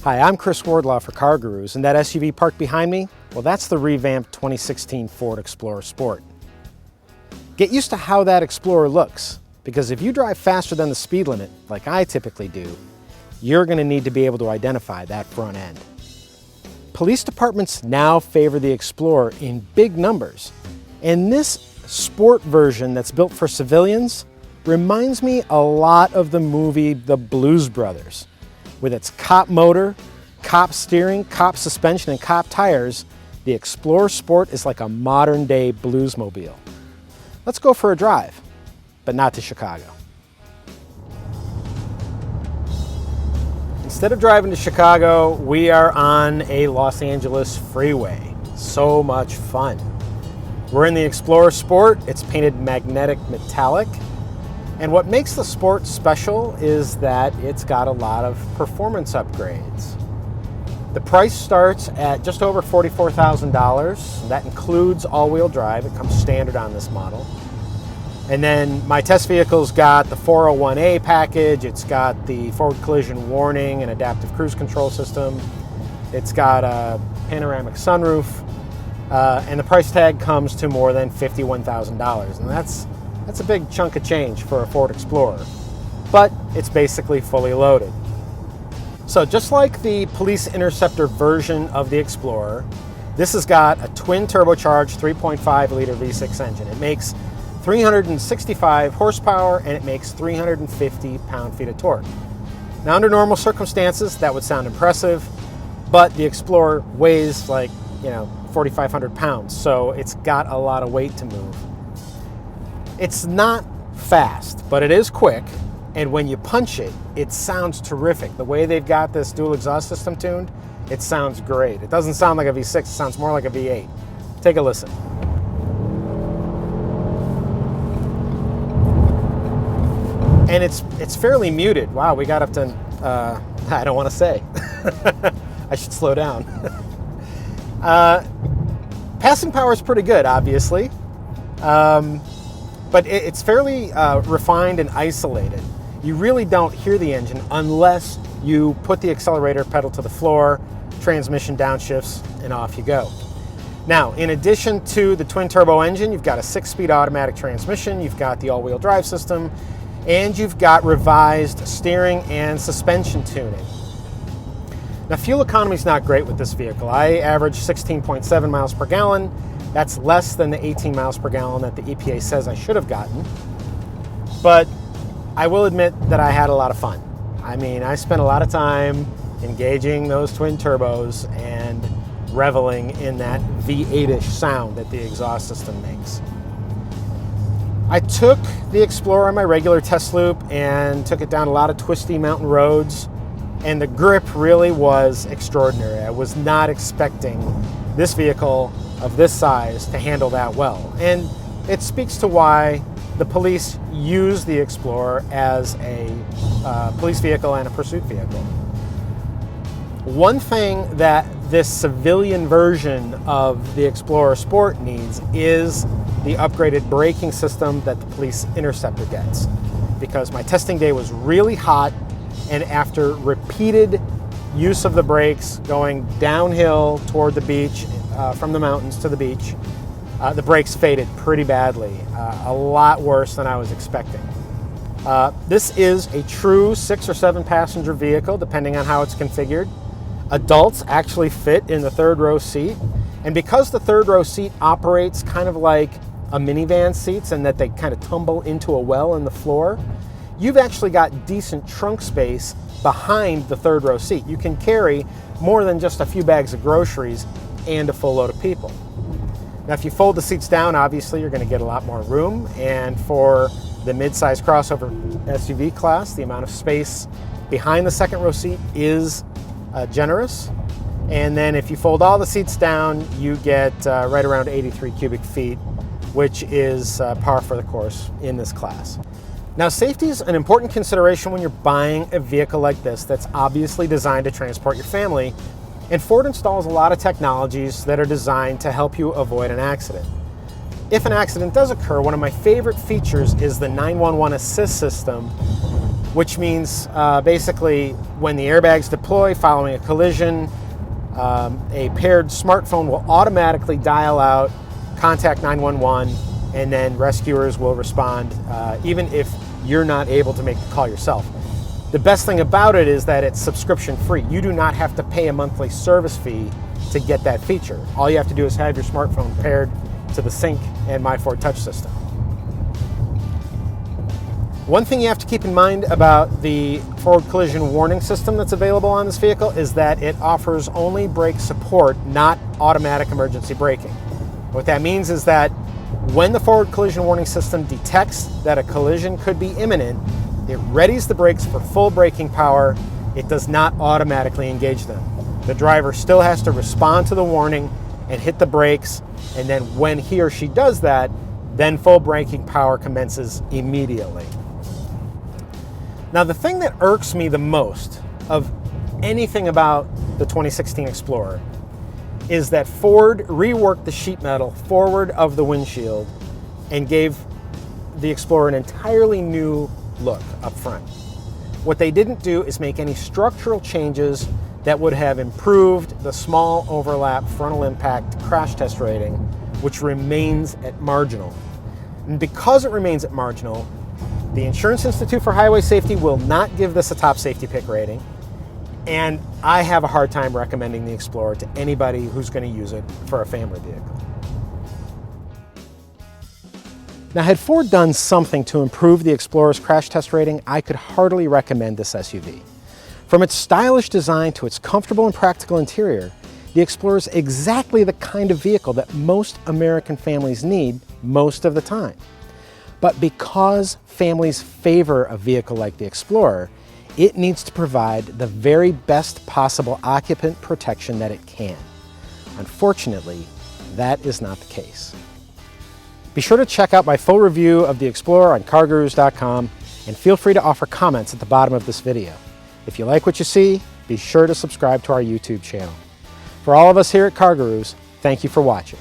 Hi, I'm Chris Wardlaw for CarGurus, and that SUV parked behind me, well, that's the revamped 2016 Ford Explorer Sport. Get used to how that Explorer looks, because if you drive faster than the speed limit, like I typically do, you're going to need to be able to identify that front end. Police departments now favor the Explorer in big numbers, and this sport version that's built for civilians reminds me a lot of the movie The Blues Brothers. With its cop motor, cop steering, cop suspension, and cop tires, the Explorer Sport is like a modern-day bluesmobile. Let's go for a drive, but not to Chicago. Instead of driving to Chicago, we are on a Los Angeles freeway. So much fun. We're in the Explorer Sport. It's painted magnetic metallic. And what makes the Sport special is that it's got a lot of performance upgrades. The price starts at just over $44,000. That includes all-wheel drive. It comes standard on this model. And then my test vehicle's got the 401A package. It's got the forward collision warning and adaptive cruise control system. It's got a panoramic sunroof. And the price tag comes to more than $51,000. And that's a big chunk of change for a Ford Explorer, but it's basically fully loaded. So just like the Police Interceptor version of the Explorer, this has got a twin turbocharged 3.5 liter V6 engine. It makes 365 horsepower and it makes 350 pound-feet of torque. Now under normal circumstances that would sound impressive, but the Explorer weighs like 4,500 pounds, so it's got a lot of weight to move. It's not fast, but it is quick, and when you punch it, it sounds terrific. The way they've got this dual exhaust system tuned, it sounds great. It doesn't sound like a V6, it sounds more like a V8. Take a listen. And it's fairly muted. Wow, we got up to, I don't want to say. I should slow down. Passing power is pretty good, obviously. But it's fairly refined and isolated. You really don't hear the engine unless you put the accelerator pedal to the floor, transmission downshifts, and off you go. Now, in addition to the twin turbo engine, you've got a 6-speed automatic transmission, you've got the all-wheel drive system, and you've got revised steering and suspension tuning. Now, fuel economy is not great with this vehicle. I average 16.7 miles per gallon. That's less than the 18 miles per gallon that the EPA says I should have gotten. But I will admit that I had a lot of fun. I mean, I spent a lot of time engaging those twin turbos and reveling in that V8-ish sound that the exhaust system makes. I took the Explorer on my regular test loop and took it down a lot of twisty mountain roads, and the grip really was extraordinary. I was not expecting this vehicle of this size to handle that well. And it speaks to why the police use the Explorer as a police vehicle and a pursuit vehicle. One thing that this civilian version of the Explorer Sport needs is the upgraded braking system that the Police Interceptor gets. Because my testing day was really hot, and after repeated use of the brakes going downhill toward the beach, from the mountains to the beach, the brakes faded pretty badly, a lot worse than I was expecting. This is a true 6 or 7 passenger vehicle, depending on how it's configured. Adults actually fit in the third row seat, and because the third row seat operates kind of like a minivan seats and that they kind of tumble into a well in the floor, you've actually got decent trunk space behind the third row seat. You can carry more than just a few bags of groceries and a full load of people. Now, if you fold the seats down, obviously you're going to get a lot more room, and for the mid-size crossover SUV class, the amount of space behind the second row seat is generous. And then if you fold all the seats down, you get right around 83 cubic feet, which is par for the course in this class. Now, safety is an important consideration when you're buying a vehicle like this that's obviously designed to transport your family. And Ford installs a lot of technologies that are designed to help you avoid an accident. If an accident does occur, one of my favorite features is the 911 assist system which means basically when the airbags deploy following a collision, a paired smartphone will automatically dial out, contact 911, and then rescuers will respond even if you're not able to make the call yourself. The best thing about it is that it's subscription free. You do not have to pay a monthly service fee to get that feature. All you have to do is have your smartphone paired to the Sync and My Ford Touch system. One thing you have to keep in mind about the forward collision warning system that's available on this vehicle is that it offers only brake support, not automatic emergency braking. What that means is that when the forward collision warning system detects that a collision could be imminent, it readies the brakes for full braking power. It does not automatically engage them. The driver still has to respond to the warning and hit the brakes, and then when he or she does that, then full braking power commences immediately. Now, the thing that irks me the most of anything about the 2016 Explorer is that Ford reworked the sheet metal forward of the windshield and gave the Explorer an entirely new look up front. What they didn't do is make any structural changes that would have improved the small overlap frontal impact crash test rating, which remains at marginal. And because it remains at marginal, the Insurance Institute for Highway Safety will not give this a top safety pick rating, and I have a hard time recommending the Explorer to anybody who's going to use it for a family vehicle. Now, had Ford done something to improve the Explorer's crash test rating, I could heartily recommend this SUV. From its stylish design to its comfortable and practical interior, the Explorer is exactly the kind of vehicle that most American families need most of the time. But because families favor a vehicle like the Explorer, it needs to provide the very best possible occupant protection that it can. Unfortunately, that is not the case. Be sure to check out my full review of the Explorer on CarGurus.com, and feel free to offer comments at the bottom of this video. If you like what you see, be sure to subscribe to our YouTube channel. For all of us here at CarGurus, thank you for watching.